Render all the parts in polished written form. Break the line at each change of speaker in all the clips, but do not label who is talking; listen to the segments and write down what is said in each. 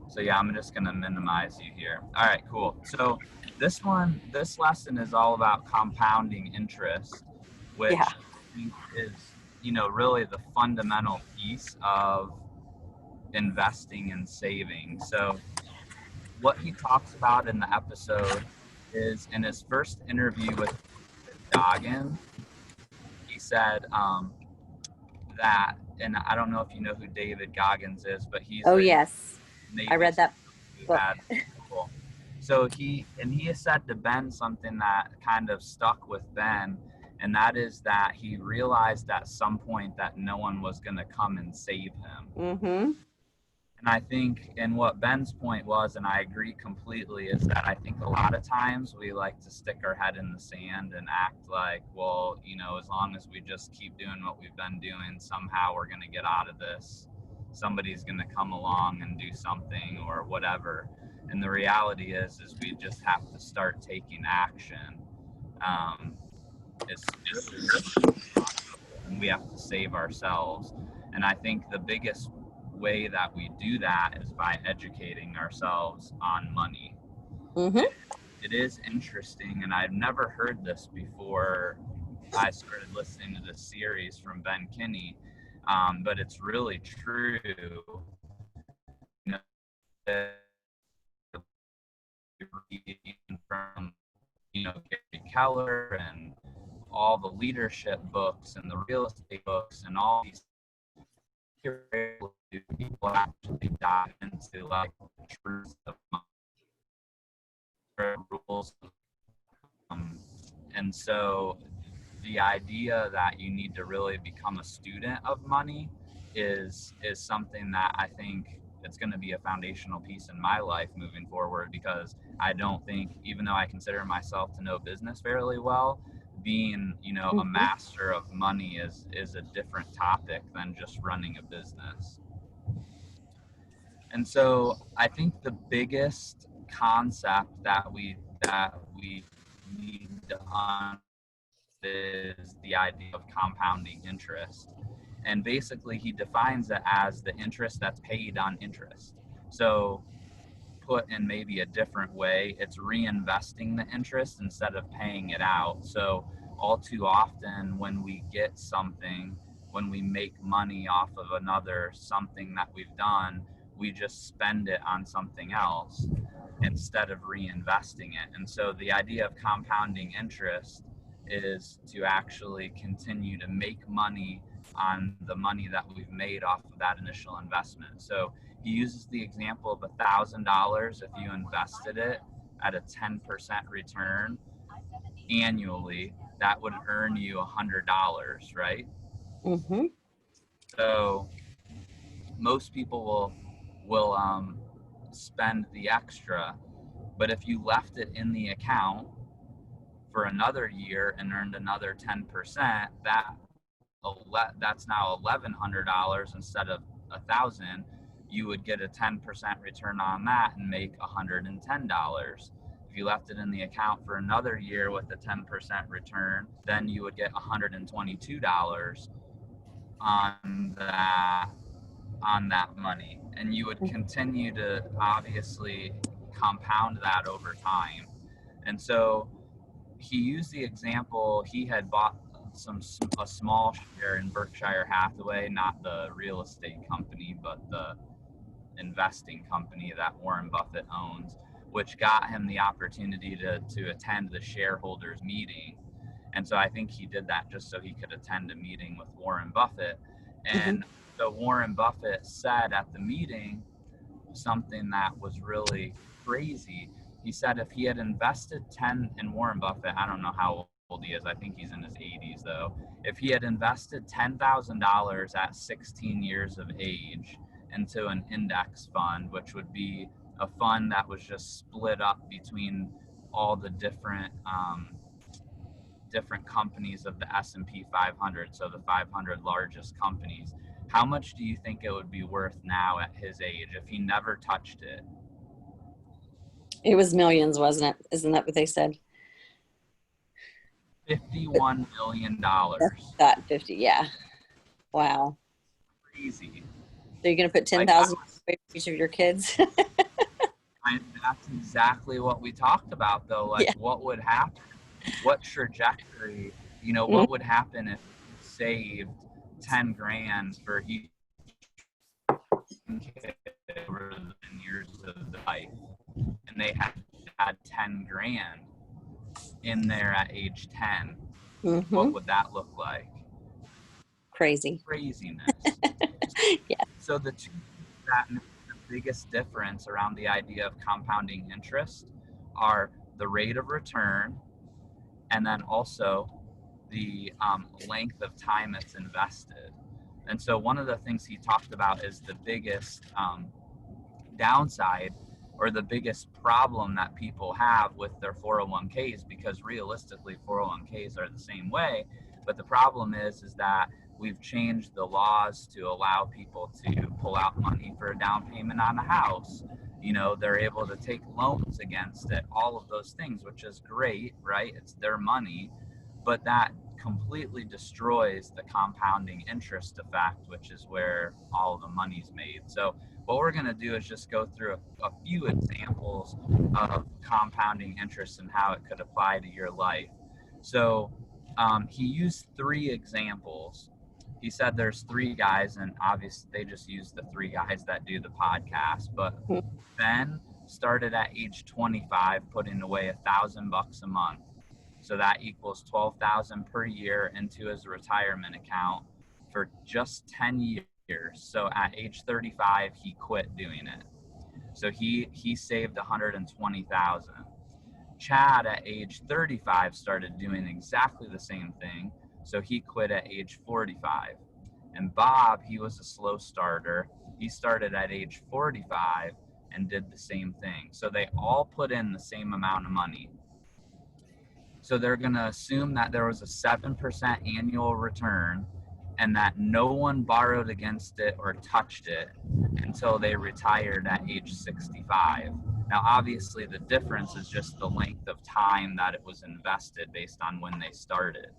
So yeah, I'm just going to minimize you here. All right, cool. So this lesson is all about compounding interest,
Yeah.
which I think is, really the fundamental piece of investing and saving. So what he talks about in the episode is in his first interview with Goggins, he said that, and I don't know if you know who David Goggins is, but he's
Oh,
a
yes. I
Navy
read that
who
book.
had people. So he has said to Ben something that kind of stuck with Ben, and that is that he realized at some point that no one was going to come and save him.
Mm-hmm.
And I think, and what Ben's point was, and I agree completely, is that I think a lot of times we like to stick our head in the sand and act like, well, as long as we just keep doing what we've been doing, somehow we're going to get out of this. Somebody's going to come along and do something or whatever. And the reality is we just have to start taking action. It's and we have to save ourselves. And I think the biggest way that we do that is by educating ourselves on money.
Mm-hmm.
It is interesting, and I've never heard this before I started listening to this series from Ben Kinney, but it's really true. You know, from Gary Keller and all the leadership books and the real estate books and all these people actually dive into like the truths of rules. And so the idea that you need to really become a student of money is something that I think it's going to be a foundational piece in my life moving forward, because I don't think, even though I consider myself to know business fairly well, being a master of money is a different topic than just running a business. And so I think the biggest concept that we need to understand is the idea of compounding interest. And basically he defines it as the interest that's paid on interest. So put in maybe a different way, it's reinvesting the interest instead of paying it out. So all too often when we get something, when we make money off of another something that we've done, we just spend it on something else instead of reinvesting it. And so the idea of compounding interest is to actually continue to make money on the money that we've made off of that initial investment. So he uses the example of $1,000. If you invested it at a 10% return annually, that would earn you $100, right?
Mm-hmm.
So most people will spend the extra, but if you left it in the account for another year and earned another 10%, that's now $1,100 instead of $1,000. You would get a 10% return on that and make $110. If you left it in the account for another year with a 10% return, then you would get $122 on that money, and you would continue to obviously compound that over time. And so he used the example, he had bought a small share in Berkshire Hathaway, not the real estate company, but the investing company that Warren Buffett owns, which got him the opportunity to attend the shareholders meeting. And so I think he did that just so he could attend a meeting with Warren Buffett. And so Warren Buffett said at the meeting something that was really crazy. He said if he had invested 10 in Warren Buffett, I don't know how old he is. I think he's in his 80s though. If he had invested $10,000 at 16 years of age into an index fund, which would be a fund that was just split up between all the different companies of the S&P 500, so the 500 largest companies, how much do you think it would be worth now at his age if he never touched it?
It was millions, wasn't it? Isn't that what they said?
$51 million.
That 50, yeah. Wow.
Crazy.
So you're going to put
Like,
10,000 each of your kids.
That's exactly what we talked about, though. Like,
Yeah.
what would happen? What trajectory?
Mhm.
What would happen if you saved 10 grand for each kid over the 10 years of their life, and they had 10 grand in there at age 10? What
Mhm.
would that look like?
Crazy.
Craziness.
Yeah.
So the two that make the biggest difference around the idea of compounding interest are the rate of return, and then also the length of time it's invested. And so one of the things he talked about is the biggest downside, or the biggest problem that people have with their 401ks, because realistically 401ks are the same way, but the problem is that we've changed the laws to allow people to pull out money for a down payment on a house. They're able to take loans against it, all of those things, which is great, right? It's their money, but that completely destroys the compounding interest effect, which is where all the money's made. So what we're going to do is just go through a few examples of compounding interest and how it could apply to your life. So he used three examples. He said there's three guys, and obviously they just use the three guys that do the podcast. But Ben started at age 25, putting away $1,000 a month. So that equals 12,000 per year into his retirement account for just 10 years. So at age 35, he quit doing it. So he saved 120,000. Chad at age 35 started doing exactly the same thing. So he quit at age 45. And Bob, he was a slow starter. He started at age 45 and did the same thing. So they all put in the same amount of money. So they're going to assume that there was a 7% annual return and that no one borrowed against it or touched it until they retired at age 65. Now, obviously, the difference is just the length of time that it was invested based on when they started.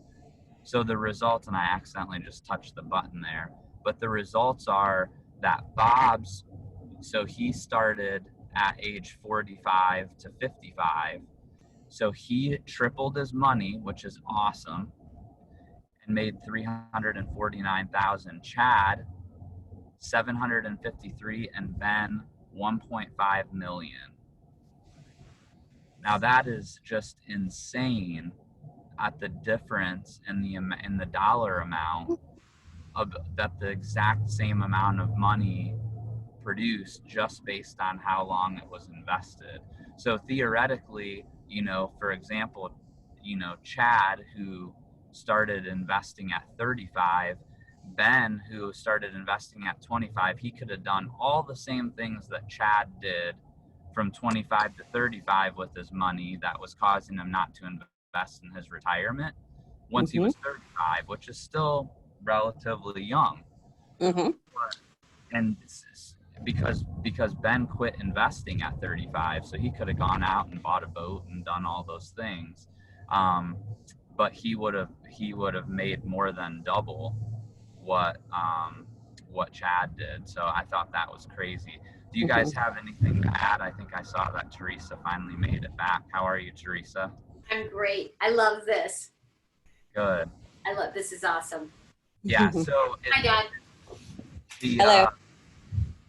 So the results, and I accidentally just touched the button there, but the results are that Bob's, so he started at age 45 to 55. So he tripled his money, which is awesome, and made 349,000. Chad 753, and Ben 1.5 million. Now that is just insane at the difference in the dollar amount of that the exact same amount of money produced just based on how long it was invested. So theoretically, for example, Chad, who started investing at 35, Ben, who started investing at 25, he could have done all the same things that Chad did from 25 to 35 with his money that was causing him not to invest in his retirement once he
Mhm.
was 35, which is still relatively young.
Mhm.
And because Ben quit investing at 35, so he could have gone out and bought a boat and done all those things, but he would have made more than double what Chad did. So I thought that was crazy. Do you guys
Mhm.
have anything to add? I think I saw that Teresa finally made it back. How are you, Teresa?
I'm great. I love this.
Good.
I love this. Is awesome.
Yeah. So
Hi, Dad.
the
Hello.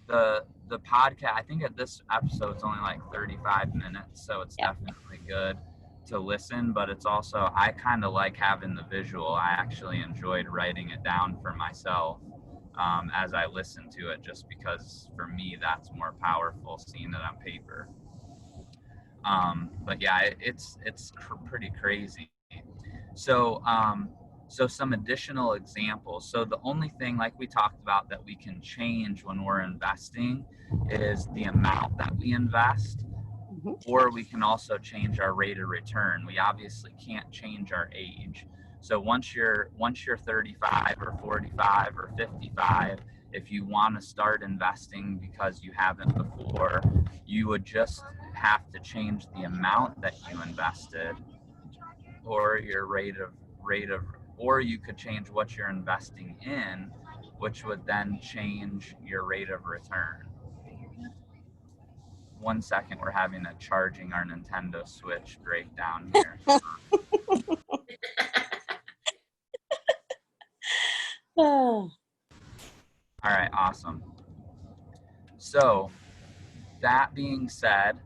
the podcast, I think at this episode it's only like 35 minutes, so it's
Yeah.
definitely good to listen, but it's also, I kind of like having the visual. I actually enjoyed writing it down for myself as I listen to it, just because for me that's more powerful seeing it on paper. But yeah, it's pretty crazy. So so some additional examples. So the only thing, like we talked about, that we can change when we're investing is the amount that we invest,
Mhm.
or we can also change our rate of return. We obviously can't change our age. So once you're 35 or 45 or 55, if you want to start investing because you haven't before, you would just have to change the amount that you invested, or your rate of or you could change what you're investing in, which would then change your rate of return. 1 second, we're having a charging our Nintendo Switch breakdown here.
Oh.
All right, awesome. So that being said,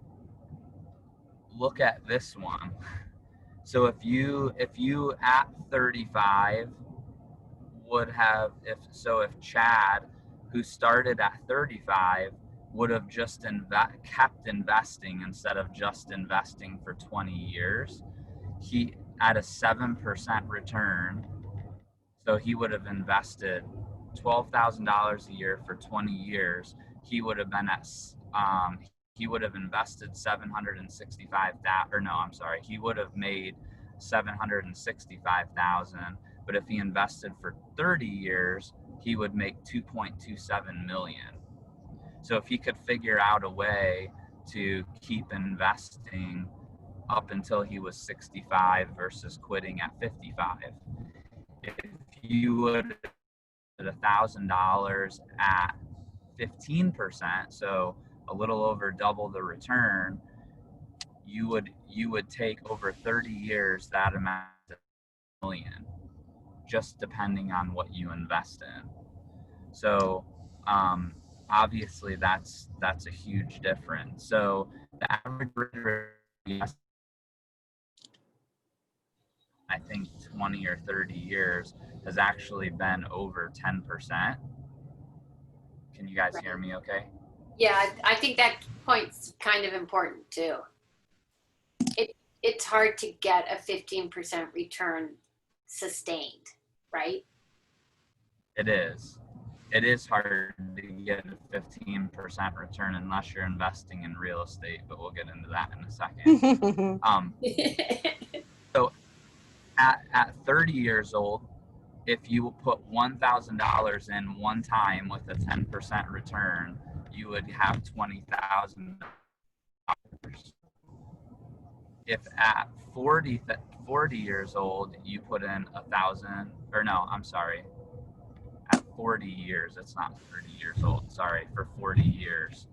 look at this one. So if you at 35 would have, if Chad, who started at 35, would have just kept investing instead of just investing for 20 years, he at a 7% return, so he would have invested $12,000 a year for 20 years. He would have been at he would have invested 765,000, or no, I'm sorry, he would have made 765,000. But if he invested for 30 years, he would make 2.27 million. So if he could figure out a way to keep investing up until he was 65 versus quitting at 55, if you would at $1,000 at 15%, so a little over double the return, you would take over 30 years that amount of million, just depending on what you invest in. So obviously that's a huge difference. So the average return, I think 20 or 30 years, has actually been over 10%. Can you guys hear me okay?
Yeah, I think that point's kind of important too. It's hard to get a 15% return sustained, right?
It is. It is hard to get a 15% return unless you're investing in real estate, but we'll get into that in a second. So at 30 years old, if you put $1,000 in one time with a 10% return, you would have $20,000. If at 40 years old, you put in at 40 years, it's not 30 years old, sorry, for 40 years.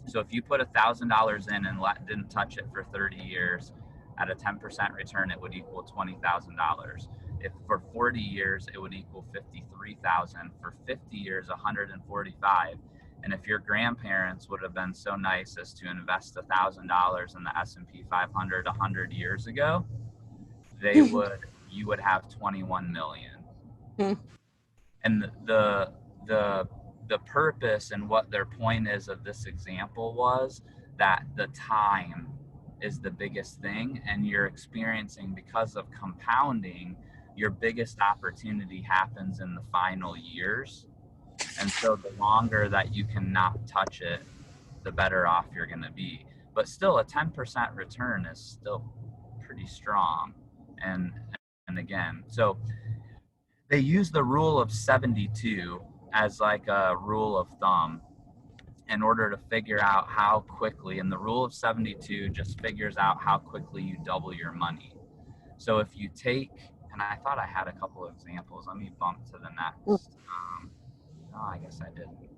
So if you put $1,000 in and didn't touch it for 30 years, at a 10% return, it would equal $20,000. If for 40 years, it would equal 53,000. For 50 years, 145. And if your grandparents would have been so nice as to invest $1,000 in the S&P 500 100 years ago, you would have 21 million. And the purpose and what their point is of this example was that the time is the biggest thing, and you're experiencing, because of compounding, your biggest opportunity happens in the final years. And so the longer that you can not touch it, the better off you're going to be. But still, a 10% return is still pretty strong. And again, so they use the rule of 72 as like a rule of thumb in order to figure out how quickly, and the rule of 72 just figures out how quickly you double your money. So if you take, and I thought I had a couple of examples, let me bump to the next. I guess I didn't.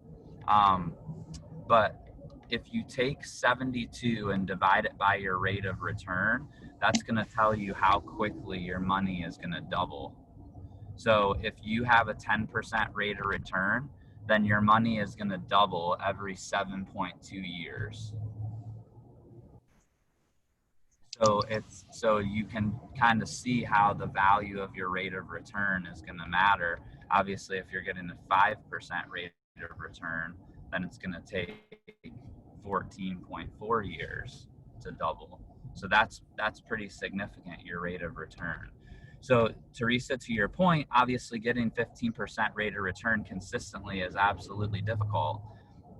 But if you take 72 and divide it by your rate of return, that's going to tell you how quickly your money is going to double. So if you have a 10% rate of return, then your money is going to double every 7.2 years. So you can kind of see how the value of your rate of return is going to matter. Obviously, if you're getting a 5% rate of return, then it's going to take 14.4 years to double. So that's pretty significant, your rate of return. So Teresa, to your point, obviously getting 15% rate of return consistently is absolutely difficult.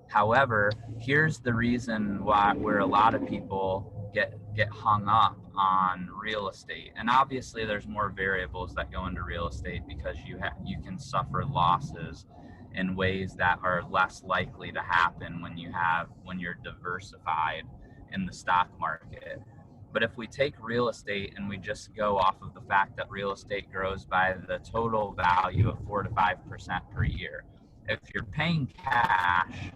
However, here's the reason where a lot of people get hung up on real estate. And obviously there's more variables that go into real estate, because you can suffer losses in ways that are less likely to happen when you're diversified in the stock market. But if we take real estate and we just go off of the fact that real estate grows by the total value of 4 to 5% per year, if you're paying cash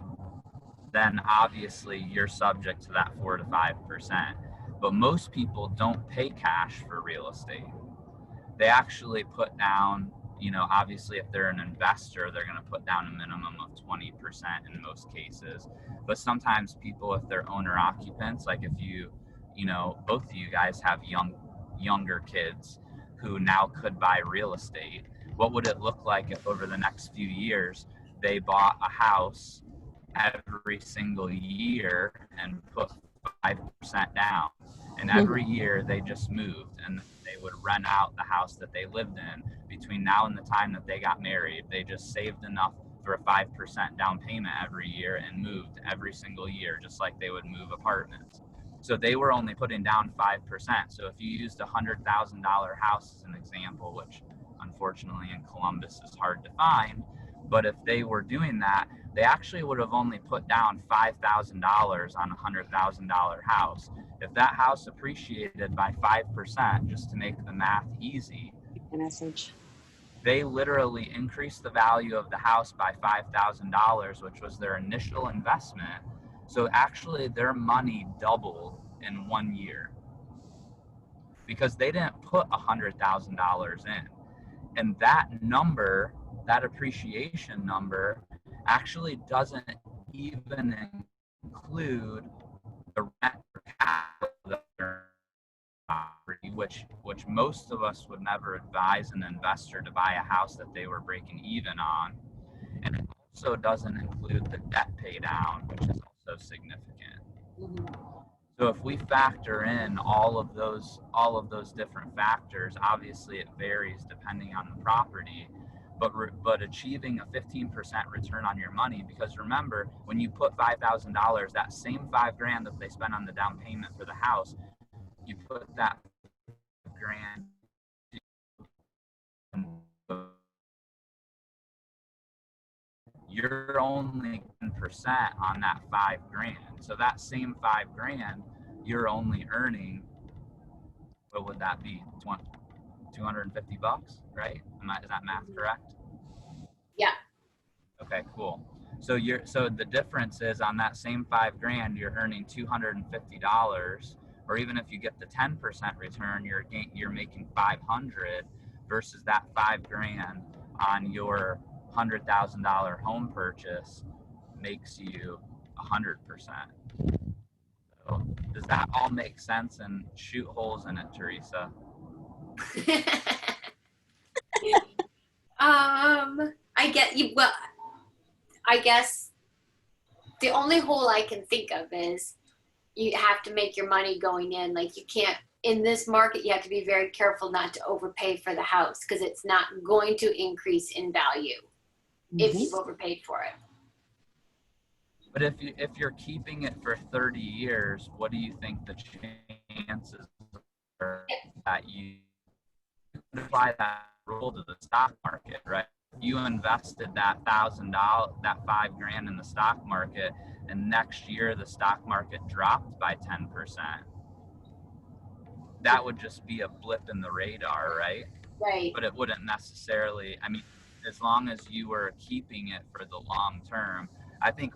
then obviously you're subject to that 4 to 5%. But most people don't pay cash for real estate. They actually put down, obviously if they're an investor, they're going to put down a minimum of 20% in most cases. But sometimes people, if they're owner occupants, like if both of you guys have younger kids who now could buy real estate, what would it look like if over the next few years they bought a house every single year and put 5% down, and every year they just moved and they would rent out the house that they lived in between now and the time that they got married? They just saved enough for a 5% down payment every year and moved every single year, just like they would move apartments. So they were only putting down 5%. So if you used a $100,000 house as an example, which unfortunately in Columbus is hard to find, but if they were doing that, they actually would have only put down $5,000 on a $100,000 house. If that house appreciated by 5%, just to make the math easy, they literally increased the value of the house by $5,000, which was their initial investment. So actually their money doubled in 1 year because they didn't put $100,000 in. And that number, that appreciation number, actually doesn't even include the rent or capital, which most of us would never advise an investor to buy a house that they were breaking even on. And it also doesn't include the debt pay down, which is also significant. So if we factor in all of those different factors, obviously it varies depending on the property, but achieving a 15% return on your money, because remember, when you put $5,000, that same $5,000 that they spent on the down payment for the house, you put that $5,000, you're only 10% on that $5,000. So that same $5,000, you're only earning, what would that be? $250, right? Is that math correct?
Yeah.
Okay, cool. So the difference is on that same $5,000, you're earning $250, or even if you get the 10% return, you're making $500 versus that $5,000 on your $100,000 home purchase makes you 100%. So does that all make sense? And shoot holes in it, Teresa.
I get you. Well, I guess the only hole I can think of is you have to make your money going in. Like you can't, in this market, you have to be very careful not to overpay for the house because it's not going to increase in value if you've overpaid for it.
But if you're keeping it for 30 years, what do you think the chances are that you apply that rule to the stock market, right? You invested that $1,000, that $5,000 in the stock market, and next year the stock market dropped by 10%. That would just be a blip in the radar, right?
Right.
But it wouldn't necessarily, as long as you were keeping it for the long term, I think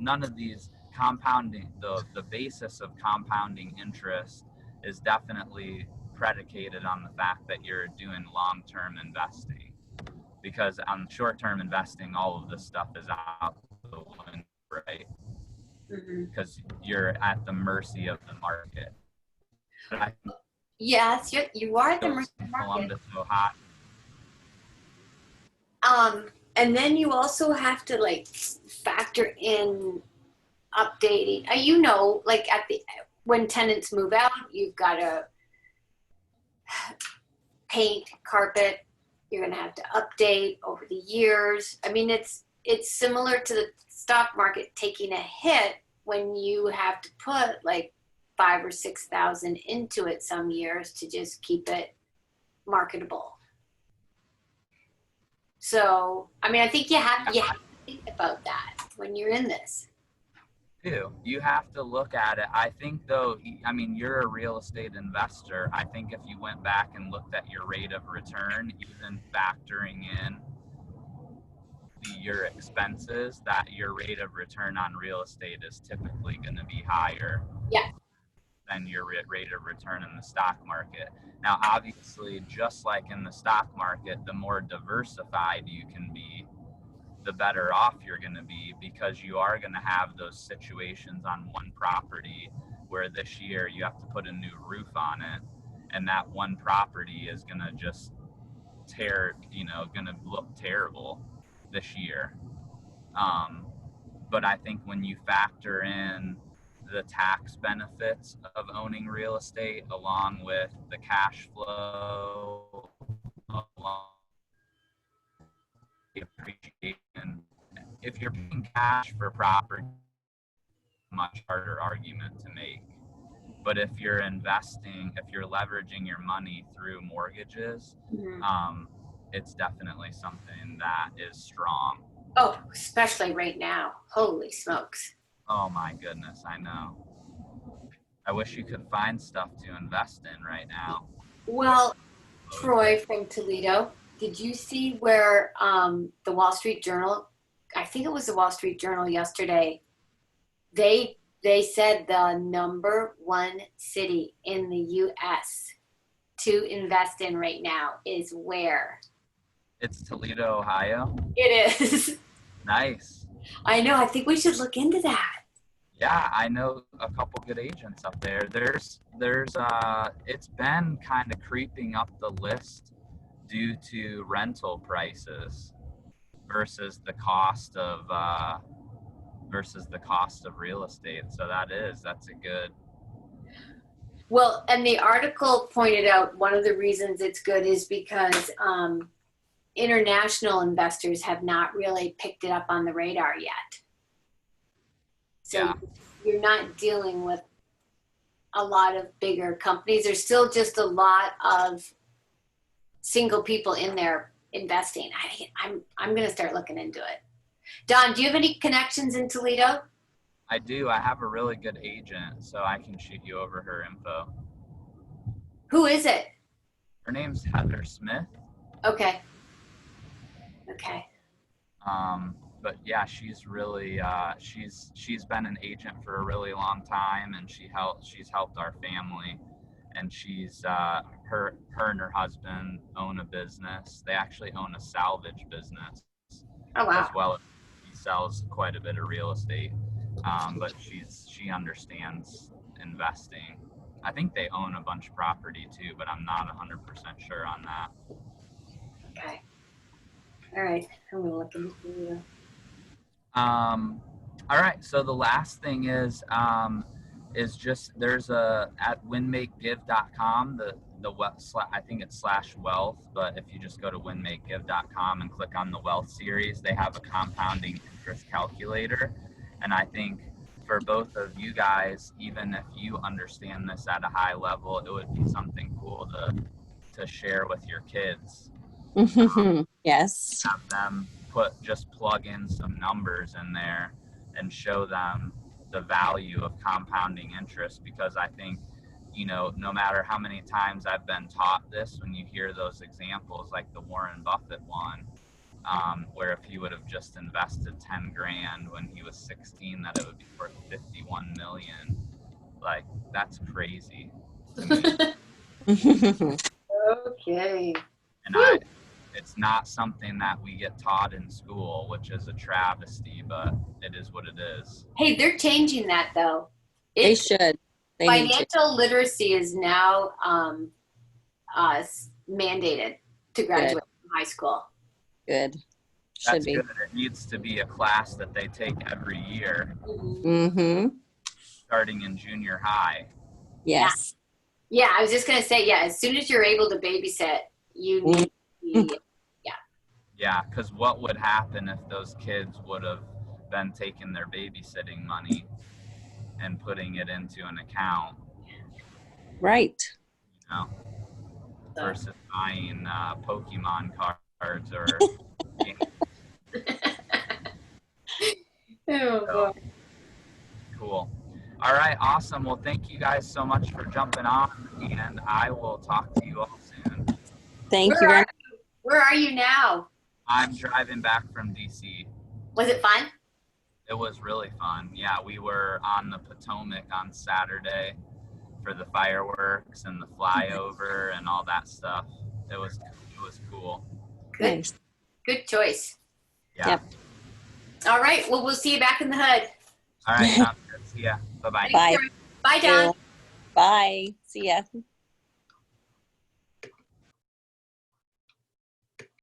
none of these compounding, the basis of compounding interest is definitely predicated on the fact that you're doing long-term investing, because on short-term investing, all of this stuff is out the window, right? Because you're at the mercy of the market.
Yes, you are at the mercy of the market.
Columbus, Ohio.
And then you also have to factor in updating. Like when tenants move out, you've got to paint, carpet. You're going to have to update over the years. It's similar to the stock market taking a hit when you have to put like 5,000 or 6,000 into it some years to just keep it marketable. So, I think you have to think about that when you're in this.
You have to look at it. I think though, you're a real estate investor. I think if you went back and looked at your rate of return, even factoring in be your expenses, that your rate of return on real estate is typically going to be higher
Yeah.
than your rate of return in the stock market. Now, obviously, just like in the stock market, the more diversified you can be, the better off you're going to be, because you are going to have those situations on one property where this year you have to put a new roof on it, and that one property is going to just going to look terrible this year. But I think when you factor in the tax benefits of owning real estate, along with the cash flow, along with the appreciation, if you're paying cash for property, much harder argument to make. But if you're investing, if you're leveraging your money through mortgages, it's definitely something that is strong.
Oh, especially right now. Holy smokes.
Oh my goodness, I know. I wish you could find stuff to invest in right now.
Well, Troy from Toledo, did you see where the Wall Street Journal, I think it was the Wall Street Journal yesterday, they said the number one city in the U.S. to invest in right now is where?
It's Toledo, Ohio.
It is.
Nice.
I know. I think we should look into that.
Yeah, I know a couple good agents up there. There's it's been kind of creeping up the list due to rental prices versus the cost of real estate. So that's a good.
Well, and the article pointed out one of the reasons it's good is because international investors have not really picked it up on the radar yet. So
yeah.
You're not dealing with a lot of bigger companies. There's still just a lot of single people in there investing. I'm going to start looking into it. Don, do you have any connections in Toledo?
I do. I have a really good agent, so I can shoot you over her info.
Who is it?
Her name's Heather Smith.
Okay.
But yeah, she's really she's been an agent for a really long time, and she's helped our family, and she's her and her husband own a business. They actually own a salvage business.
Oh wow.
As well as he sells quite a bit of real estate. But she understands investing. I think they own a bunch of property too, but I'm not 100% sure on that.
Okay. All right. I'm gonna look into you.
All right. So the last thing is just there's at winmakegive.com I think it's /wealth, but if you just go to winmakegive.com and click on the wealth series, they have a compounding interest calculator. And I think for both of you guys, even if you understand this at a high level, it would be something cool to share with your kids.
Yes.
Have them plug in some numbers in there and show them the value of compounding interest, because I think, no matter how many times I've been taught this, when you hear those examples like the Warren Buffett one, where if he would have just invested 10 grand when he was 16, that it would be worth 51 million. Like, that's crazy to me.
Okay.
And it's not something that we get taught in school, which is a travesty, but it is what it is.
Hey, they're changing that though.
They should. They
financial literacy is now mandated to graduate from high school.
Good.
That's good. It needs to be a class that they take every year, starting in junior high.
Yes.
Yeah, I was just going to say, as soon as you're able to babysit, you need to be,
Yeah, because what would happen if those kids would have been taking their babysitting money and putting it into an account?
Right.
Versus buying Pokemon cards or
oh,
cool. All right, awesome. Well, thank you guys so much for jumping on, and I will talk to you all soon.
Thank you very much.
Where are you now?
I'm driving back from DC.
Was it fun?
It was really fun. Yeah, we were on the Potomac on Saturday for the fireworks and the flyover and all that stuff. It was cool.
Good.
Nice.
Good choice.
Yeah.
Yep.
All right. Well, we'll see you back in the hood.
All right, sounds good. See ya. Bye-bye.
Bye.
Bye, Don.
Bye. See ya.